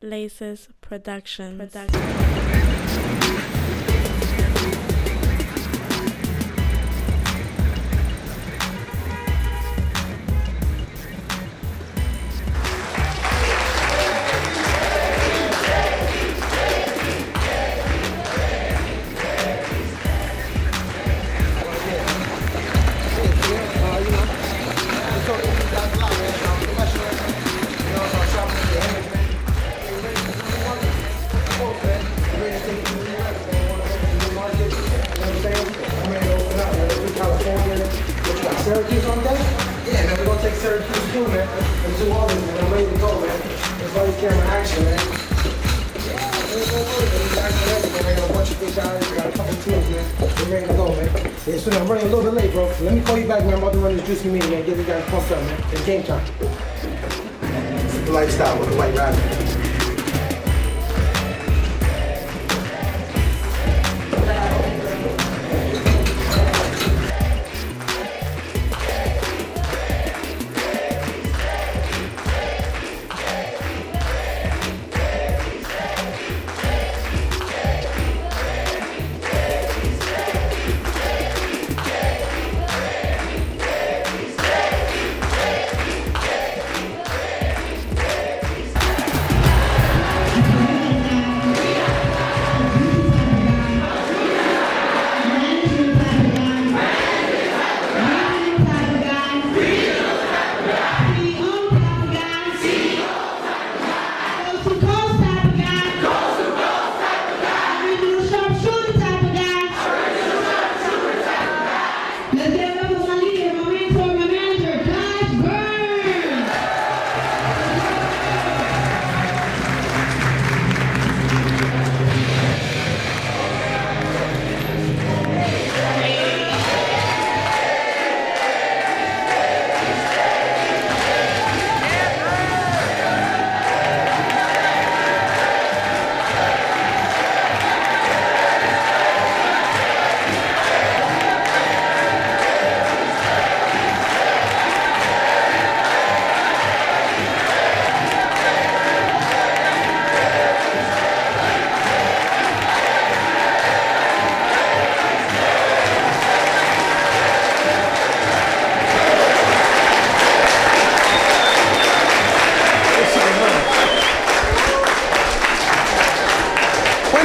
Leslacez Productions. Syracuse on deck? Yeah, man, we're gonna take Syracuse too, man. And do all this, man. I'm ready to go, man. Let's run this camera action, man. Yeah, there's no worry, man. We're action everything. I got a bunch of big guys, we got a couple teams, man. We're ready to go, man. Yeah, so I'm running a little bit late, bro. Let me call you back, man. I'm about to run this juicy meeting, man. Get these guys pumped up, man. It's game time. It's the lifestyle with the white rabbit.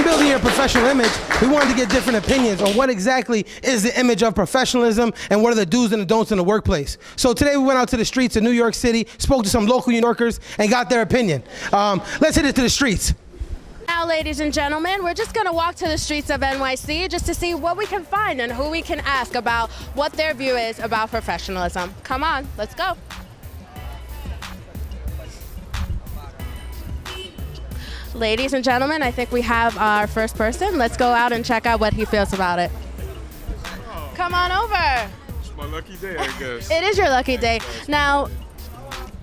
Building your professional image, we wanted to get different opinions on what exactly is the image of professionalism and what are the do's and the don'ts in the workplace. So today we went out to the streets of New York City, spoke to some local New Yorkers, and got their opinion. Let's hit it to the streets. Now, ladies and gentlemen, we're just going to walk to the streets of NYC just to see what we can find and who we can ask about what their view is about professionalism. Come on, let's go. Ladies and gentlemen, I think we have our first person. Let's go out and check out what he feels about it. Come on over. It's my lucky day, I guess. It is your lucky day. Now,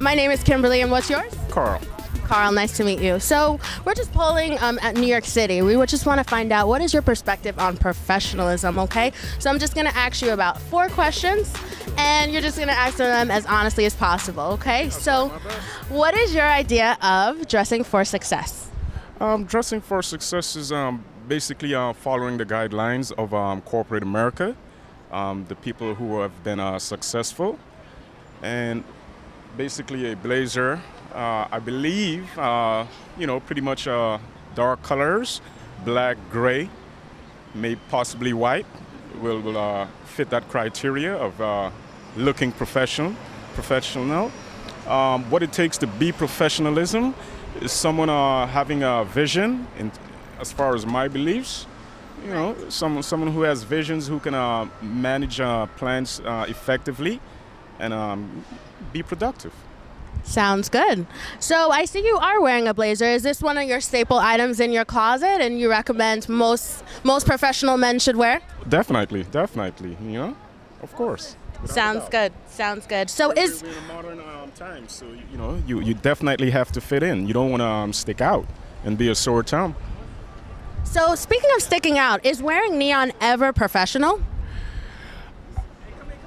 my name is Kimberly, and what's yours? Carl. Carl, nice to meet you. So we're just polling at New York City. We would just want to find out what is your perspective on professionalism, okay? So I'm just going to ask you about 4 questions, and you're just going to answer them as honestly as possible, okay? So what is your idea of dressing for success? Dressing for success is basically following the guidelines of corporate America, the people who have been successful, and basically a blazer. I believe, pretty much dark colors, black, gray, maybe possibly white, will fit that criteria of looking professional. What it takes to be professionalism is someone having a vision, as far as my beliefs. You know, someone who has visions, who can manage plans effectively, and be productive. Sounds good. So I see you are wearing a blazer. Is this one of your staple items in your closet, and you recommend most professional men should wear? Definitely. You know, of course. Sounds good. So we're in a modern time, so you definitely have to fit in. You don't want to stick out and be a sore thumb. So speaking of sticking out, is wearing neon ever professional?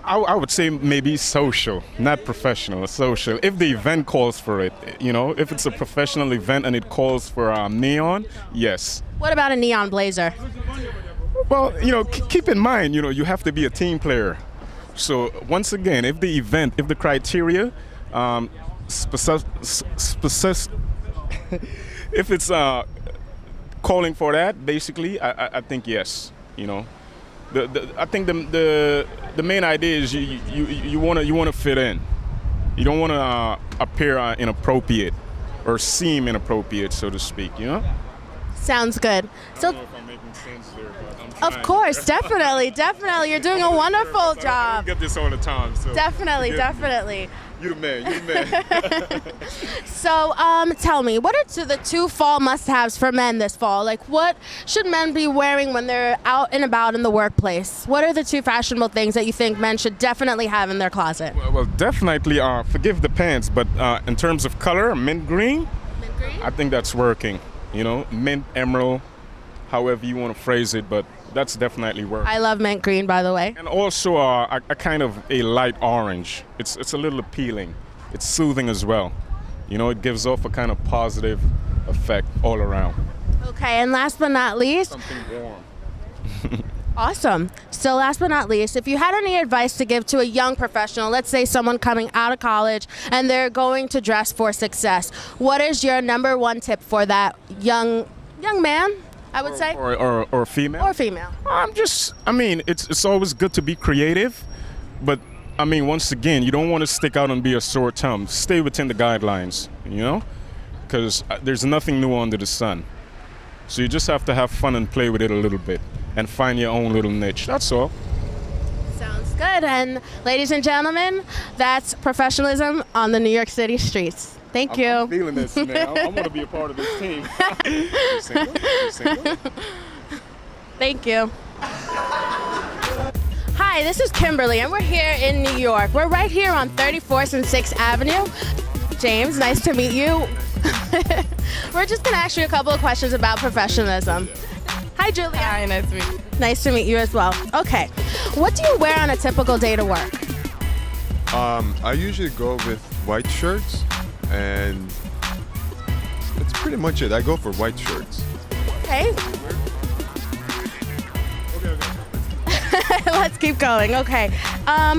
I would say maybe social, not professional, social. If the event calls for it, if it's a professional event and it calls for neon, yes. What about a neon blazer? Well, keep in mind, you have to be a team player. So once again, if the criteria, if it's calling for that, basically, I think yes. I think the main idea is you want to fit in. You don't want to appear inappropriate or seem inappropriate, so to speak. Sounds good. So, I don't know if I'm making sense there, but I'm trying. of course, definitely. You're doing a wonderful I job. don't get this all the time. So Definitely. You the man. So, tell me, what are the two fall must-haves for men this fall? Like, what should men be wearing when they're out and about in the workplace? What are the two fashionable things that you think men should definitely have in their closet? Well, definitely, forgive the pants, but in terms of color, mint green, I think that's working. Mint, emerald, however you want to phrase it, but that's definitely working. I love mint green, by the way. And also a kind of a light orange. It's a little appealing. It's soothing as well. It gives off a kind of positive effect all around. Okay, and last but not least, Something warm. awesome. So last but not least, if you had any advice to give to a young professional, let's say someone coming out of college and they're going to dress for success, what is your number one tip for that young man, I would say? Or female? Or female. It's always good to be creative, but once again, you don't want to stick out and be a sore thumb. Stay within the guidelines, because there's nothing new under the sun. So you just have to have fun and play with it a little bit and find your own little niche. That's all. Sounds good. And ladies and gentlemen, that's professionalism on the New York City streets. Thank you. I'm feeling this, man. I want to be a part of this team. You single? Thank you. Hi, this is Kimberly, and we're here in New York. We're right here on 34th and 6th Avenue. James, nice to meet you. We're just going to ask you a couple of questions about professionalism. Hi, Julia. Hi, nice to meet you. Nice to meet you as well. Okay. What do you wear on a typical day to work? I usually go with white shirts, and that's pretty much it. I go for white shirts. Okay. Let's keep going. Okay.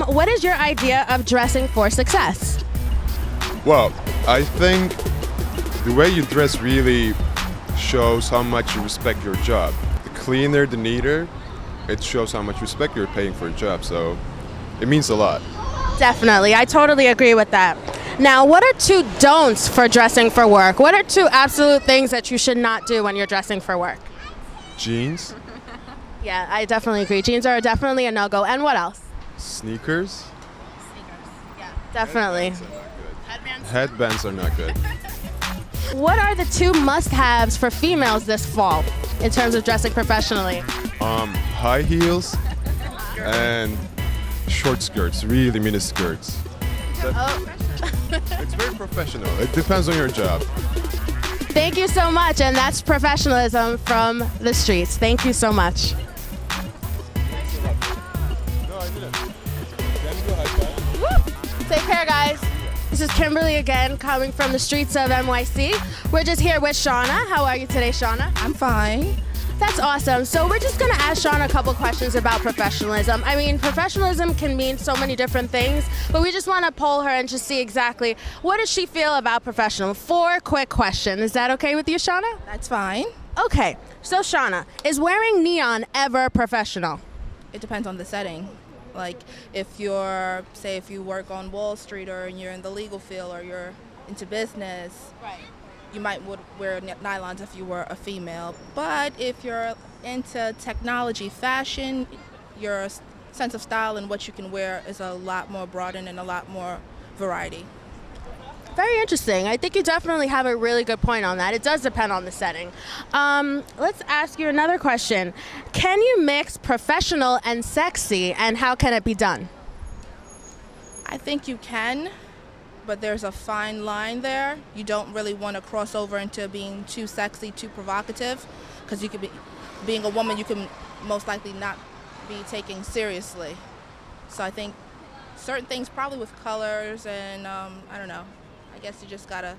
What is your idea of dressing for success? Well, I think the way you dress really shows how much you respect your job. The cleaner, the neater, it shows how much respect you're paying for a job. So it means a lot. Definitely. I totally agree with that. Now, what are two don'ts for dressing for work? What are two absolute things that you should not do when you're dressing for work? Jeans, Yeah, I definitely agree. Jeans are definitely a no-go. And what else? sneakers, Definitely. headbands are not good. What are the two must-haves for females this fall in terms of dressing professionally? High heels and short skirts, really mini skirts. It's very professional. It depends on your job. Thank you so much, and that's professionalism from the streets. Thank you so much. Take care, guys. This is Kimberly again, coming from the streets of NYC. We're just here with Shauna. How are you today, Shauna? I'm fine. That's awesome. So we're just going to ask Shauna a couple questions about professionalism. I mean, professionalism can mean so many different things, but we just want to poll her and just see exactly what does she feel about professional. 4 quick questions. Is that okay with you, Shauna? That's fine. Okay. So Shauna, is wearing neon ever professional? It depends on the setting. Like if you work on Wall Street or you're in the legal field or you're into business, Right. you might would wear nylons if you were a female. But if you're into technology, fashion, your sense of style and what you can wear is a lot more broadened and a lot more variety. Very interesting. I think you definitely have a really good point on that. It does depend on the setting. Let's ask you another question. Can you mix professional and sexy, and how can it be done? I think you can, but there's a fine line there. You don't really want to cross over into being too sexy, too provocative, because you could be, being a woman, you can most likely not be taken seriously. So I think certain things, probably with colors and I don't know. I guess you just gotta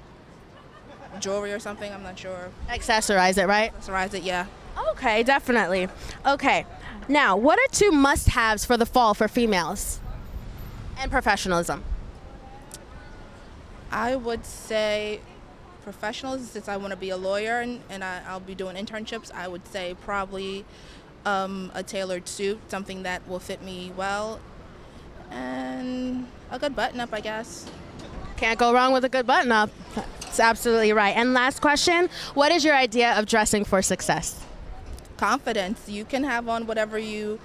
jewelry or something. I'm not sure. Accessorize it, right? Accessorize it, yeah. Okay, definitely. Okay, now what are 2 must-haves for the fall for females and professionalism? I would say professionals, since I want to be a lawyer and I'll be doing internships, I would say probably a tailored suit, something that will fit me well, and a good button-up, I guess. Can't go wrong with a good button-up. That's absolutely right. And last question, what is your idea of dressing for success? Confidence. You can have on whatever you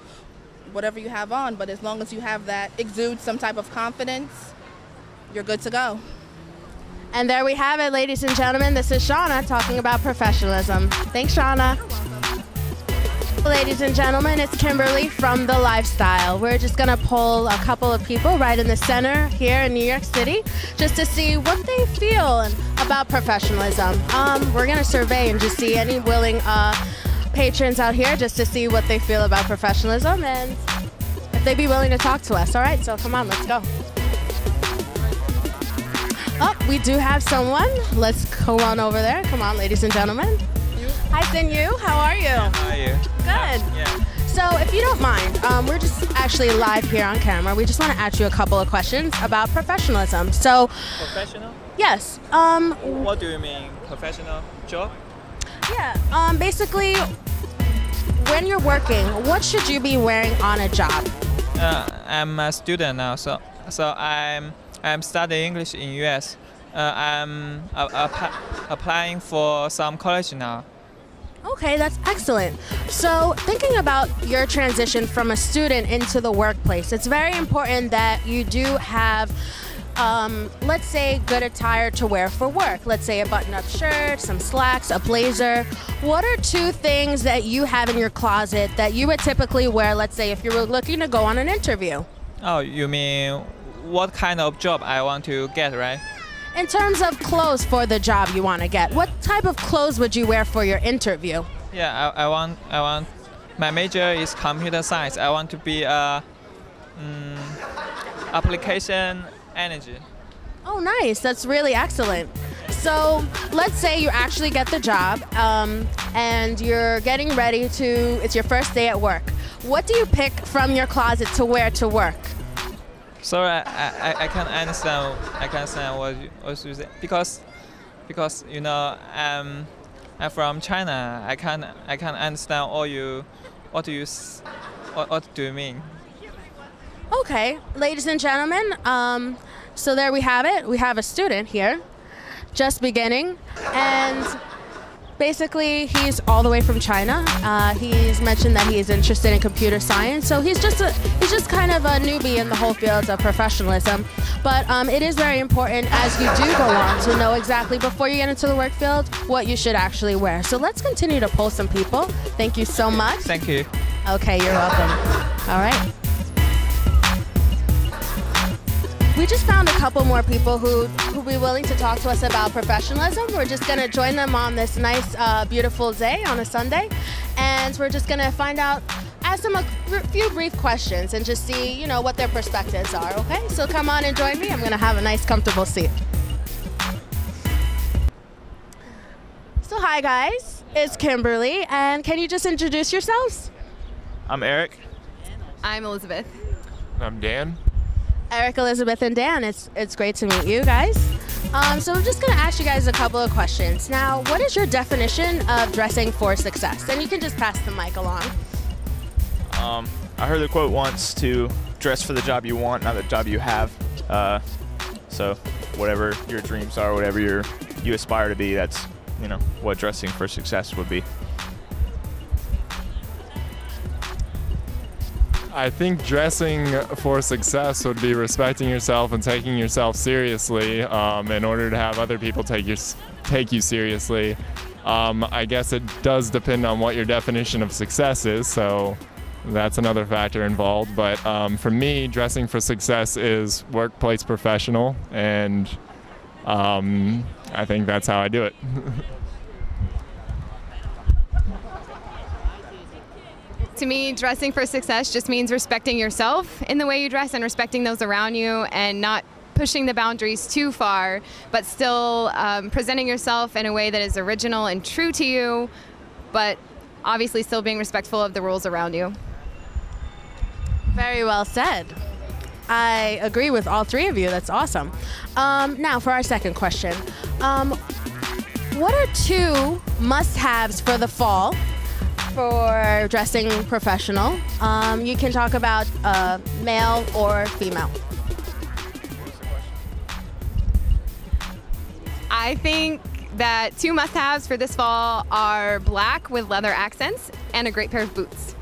have on, but as long as you have that exude some type of confidence, you're good to go. And there we have it, ladies and gentlemen. This is Shauna talking about professionalism. Thanks, Shauna. Ladies and gentlemen, it's Kimberly from The Lifestyle. We're just going to poll a couple of people right in the center here in New York City just to see what they feel about professionalism. We're going to survey and just see any willing patrons out here just to see what they feel about professionalism and if they'd be willing to talk to us. All right, so come on, let's go. Oh, we do have someone. Let's go on over there. Come on, ladies and gentlemen. Hi, Sinyu. How are you? How are you? Good. Yeah. So, if you don't mind, we're just actually live here on camera. We just want to ask you a couple of questions about professionalism. So, Professional? yes. What do you mean? Professional job? Yeah. Basically, when you're working, what should you be wearing on a job? I'm a student now, so I'm studying English in US. I'm applying for some college now. Okay, that's excellent. So, thinking about your transition from a student into the workplace, it's very important that you do have, let's say, good attire to wear for work. Let's say a button-up shirt, some slacks, a blazer. What are 2 things that you have in your closet that you would typically wear, let's say, if you were looking to go on an interview? Oh, you mean what kind of job I want to get, right? In terms of clothes for the job you want to get, what type of clothes would you wear for your interview? Yeah, I want. My major is computer science. I want to be application energy. Oh, nice. That's really excellent. So let's say you actually get the job and you're getting ready to, it's your first day at work. What do you pick from your closet to wear to work? Sorry, I can't understand. I can't understand what you say because you know I'm from China. I can't understand all you. What do you mean? Okay, ladies and gentlemen. So there we have it. We have a student here, just beginning, and basically he's all the way from China. He's mentioned that he's interested in computer science, so he's just kind of a newbie in the whole field of professionalism. But it is very important as you do go on to know exactly before you get into the work field what you should actually wear. So let's continue to poll some people. Thank you so much. Thank you. Okay, you're welcome. All right. We just found a couple more people who'd be willing to talk to us about professionalism. We're just going to join them on this nice, beautiful day on a Sunday. And we're just going to find out, ask them a few brief questions and just see, you know, what their perspectives are, okay? So come on and join me. I'm going to have a nice, comfortable seat. So hi, guys. It's Kimberly. And can you just introduce yourselves? I'm Eric. I'm Elizabeth. I'm Dan. Eric, Elizabeth, and Dan, it's great to meet you guys. So I'm just going to ask you guys a couple of questions. Now, what is your definition of dressing for success? And you can just pass the mic along. I heard the quote once to dress for the job you want, not the job you have. So whatever your dreams are, whatever you aspire to be, that's what dressing for success would be. I think dressing for success would be respecting yourself and taking yourself seriously in order to have other people take you seriously. I guess it does depend on what your definition of success is, so that's another factor involved. But for me, dressing for success is workplace professional, and I think that's how I do it. To me, dressing for success just means respecting yourself in the way you dress and respecting those around you and not pushing the boundaries too far, but still presenting yourself in a way that is original and true to you, but obviously still being respectful of the rules around you. Very well said. I agree with all three of you. That's awesome. Now for our second question. What are 2 must-haves for the fall for dressing professional? You can talk about male or female. I think that 2 must-haves for this fall are black with leather accents and a great pair of boots.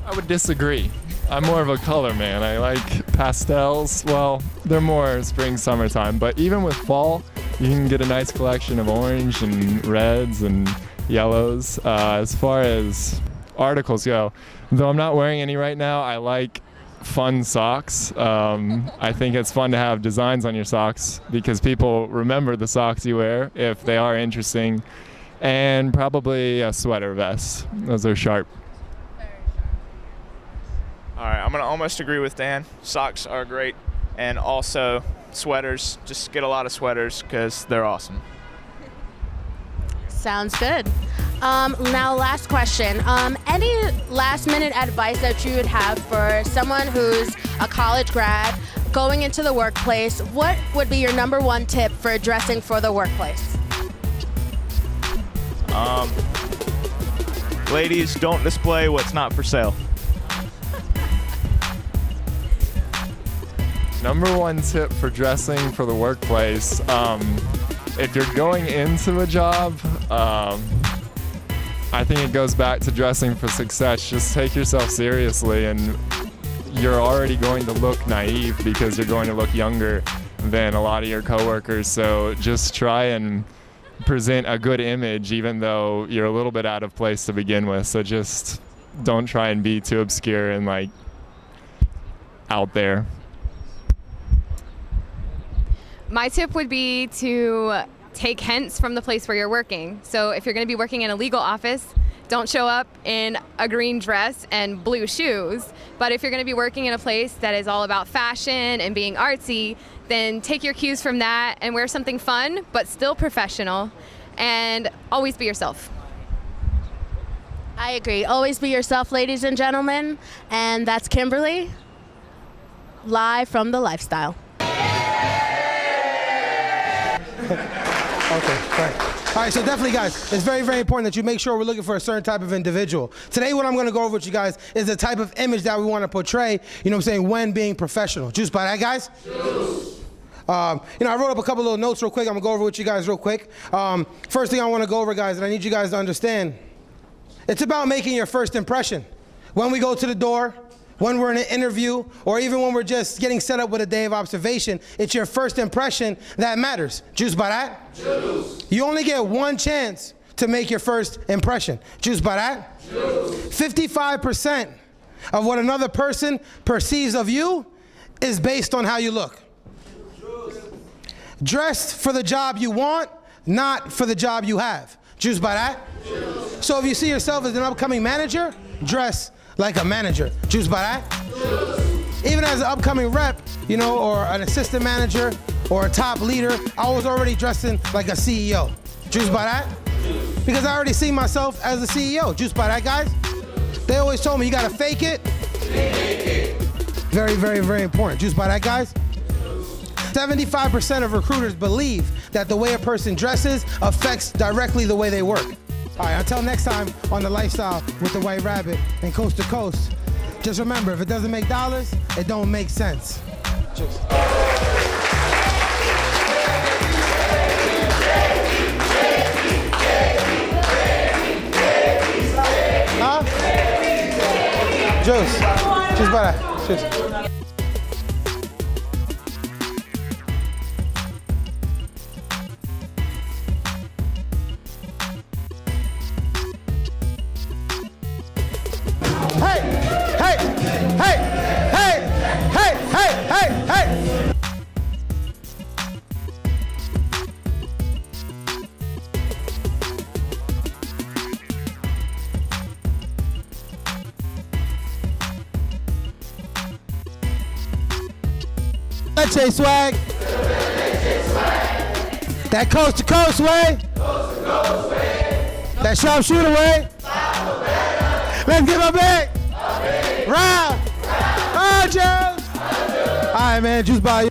I would disagree. I'm more of a color man. I like pastels. Well, they're more spring, summertime, but even with fall, you can get a nice collection of orange and reds and yellows. As far as articles go, though I'm not wearing any right now, I like fun socks. I think it's fun to have designs on your socks because people remember the socks you wear if they are interesting, and probably a sweater vest. Those are sharp. All right, I'm going to almost agree with Dan. Socks are great. And also sweaters. Just get a lot of sweaters because they're awesome. Sounds good. Now, last question. Any last-minute advice that you would have for someone who's a college grad going into the workplace? What would be your number 1 tip for dressing for the workplace? Ladies, don't display what's not for sale. Number 1 tip for dressing for the workplace, if you're going into a job, I think it goes back to dressing for success. Just take yourself seriously, and you're already going to look naive because you're going to look younger than a lot of your coworkers. So just try and present a good image even though you're a little bit out of place to begin with. So just don't try and be too obscure and like out there. My tip would be to take hints from the place where you're working. So if you're going to be working in a legal office, don't show up in a green dress and blue shoes. But if you're going to be working in a place that is all about fashion and being artsy, then take your cues from that and wear something fun but still professional, and always be yourself. I agree. Always be yourself, ladies and gentlemen. And that's Kimberly, live from the lifestyle. Okay, right. All right, so definitely, guys, it's very, very important that you make sure we're looking for a certain type of individual. Today, what I'm going to go over with you guys is the type of image that we want to portray, you know what I'm saying, when being professional. Juice by that, guys? Juice. You know, I wrote up a couple little notes real quick. I'm going to go over with you guys real quick. First thing I want to go over, guys, and I need you guys to understand, it's about making your first impression. When we go to the door, when we're in an interview, or even when we're just getting set up with a day of observation, it's your first impression that matters. Juice by that? Juice. You only get 1 chance to make your first impression. Juice by that? Juice. 55% of what another person perceives of you is based on how you look. Juice. Dressed for the job you want, not for the job you have. Juice by that? Juice. So if you see yourself as an upcoming manager, dress like a manager. Juice by that? Juice. Even as an upcoming rep, you know, or an assistant manager, or a top leader, I was already dressing like a CEO. Juice by that? Juice. Because I already see myself as a CEO. Juice by that, guys? They always told me you gotta fake it. Make it. Very, very, very important. Juice by that, guys? 75% of recruiters believe that the way a person dresses affects directly the way they work. All right, until next time on The Lifestyle with the White Rabbit and Coast to Coast, just remember, if it doesn't make dollars, it don't make sense. Cheers. Huh? Juice. Cheers, brother. Cheers. Leslacez swag. That coast to coast way. That sharpshooter way. Let's get my bag. Round. Oh, Jones. All right, man. Juice bar.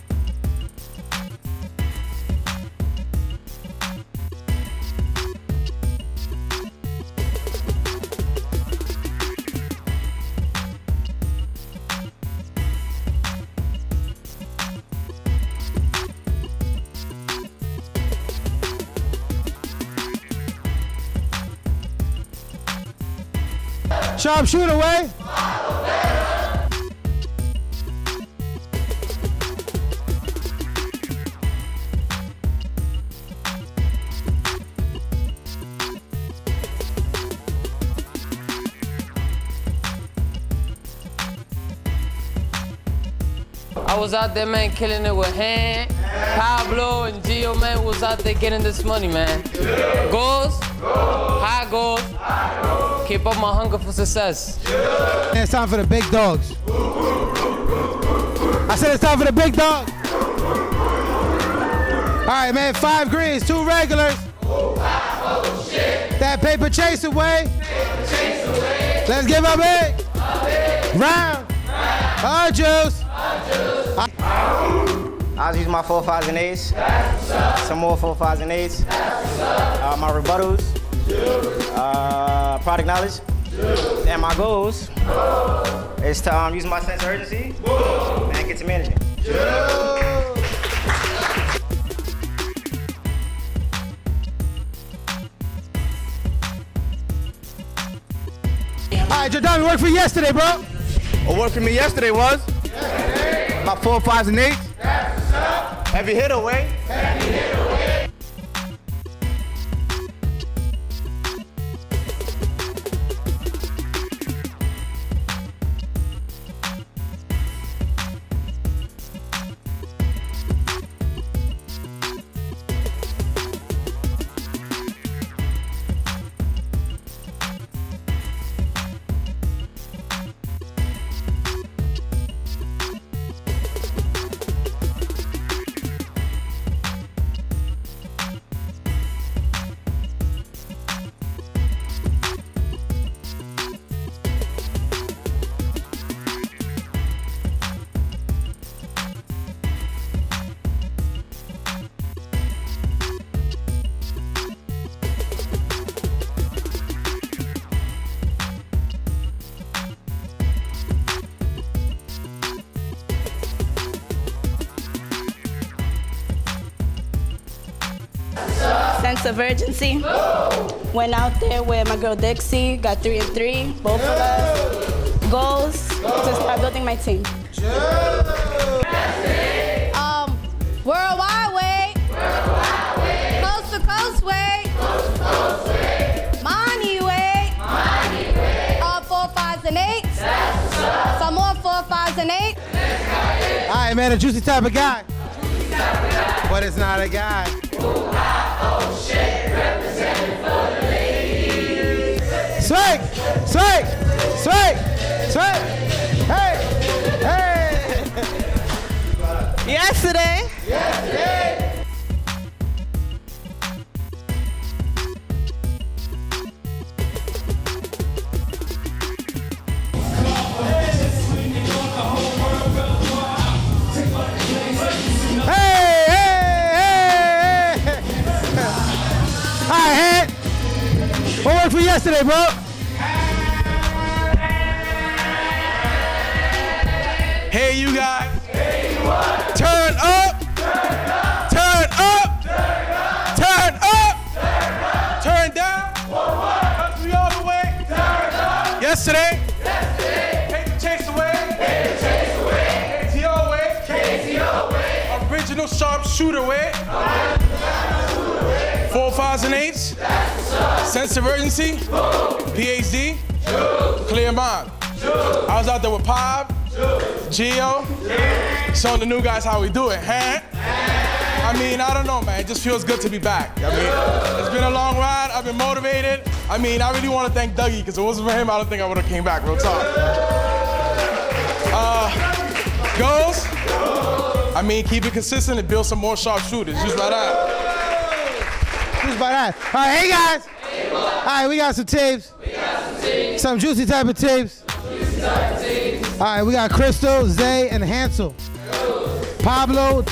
Sharpshooter way. I was out there, man, killing it with hand. Pablo and Gio, man, was out there getting this money, man. Goals, high goals. Keep up my hunger for success. It's time for the big dogs. I said it's time for the big dogs. All right, man, 5 greens, 2 regulars. That paper chase away. Let's give a big round. Oh, Juice. I was using my 4, 5s, and 8s. Some more 4, 5s, and 8s. My rebuttals. Product knowledge. And my goals is to use my sense of urgency and get to management. All right, Jordan, what worked for you yesterday, bro? What worked for me yesterday was my 4, 5s, and 8s. Heavy hit away. Sense of urgency. Went out there with my girl Dixie, got 3 and 3, both of us. Goals to start building my team. Worldwide way. Coast to coast way. Money way. All 4, 5s, and 8s. Some more 4, 5s, and 8s. All right, man, a juicy type of guy. But it's not a guy. Swag, swag, swag, swag. Hey, hey. Yesterday. What worked for yesterday, bro? Hey, you guys. Turn up. Turn up. Turn up. Turn down. Country all the way. Yesterday. Paper chase away. KTO way. Original sharpshooter way. 4, 5s, and 8s. Sense of urgency. PhD. Clear mind. I was out there with Pop, Gio, showing the new guys how we do it. Huh? I mean, I don't know, man. It just feels good to be back. I mean, it's been a long ride. I've been motivated. I mean, I really want to thank Dougie, because if it wasn't for him, I don't think I would have came back, real talk. Goals. I mean, keep it consistent and build some more sharpshooters. Just by that. Just by that. All right, hey guys. All right, we got some tapes. Some juicy type of tapes. All right, we got Crystal, Zay, and Hansel. Pablo.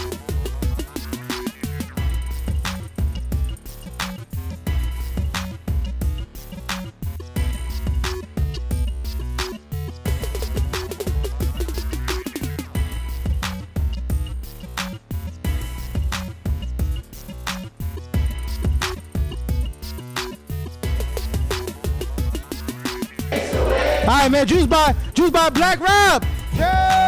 All right, man, juice by Black Rob. Yeah.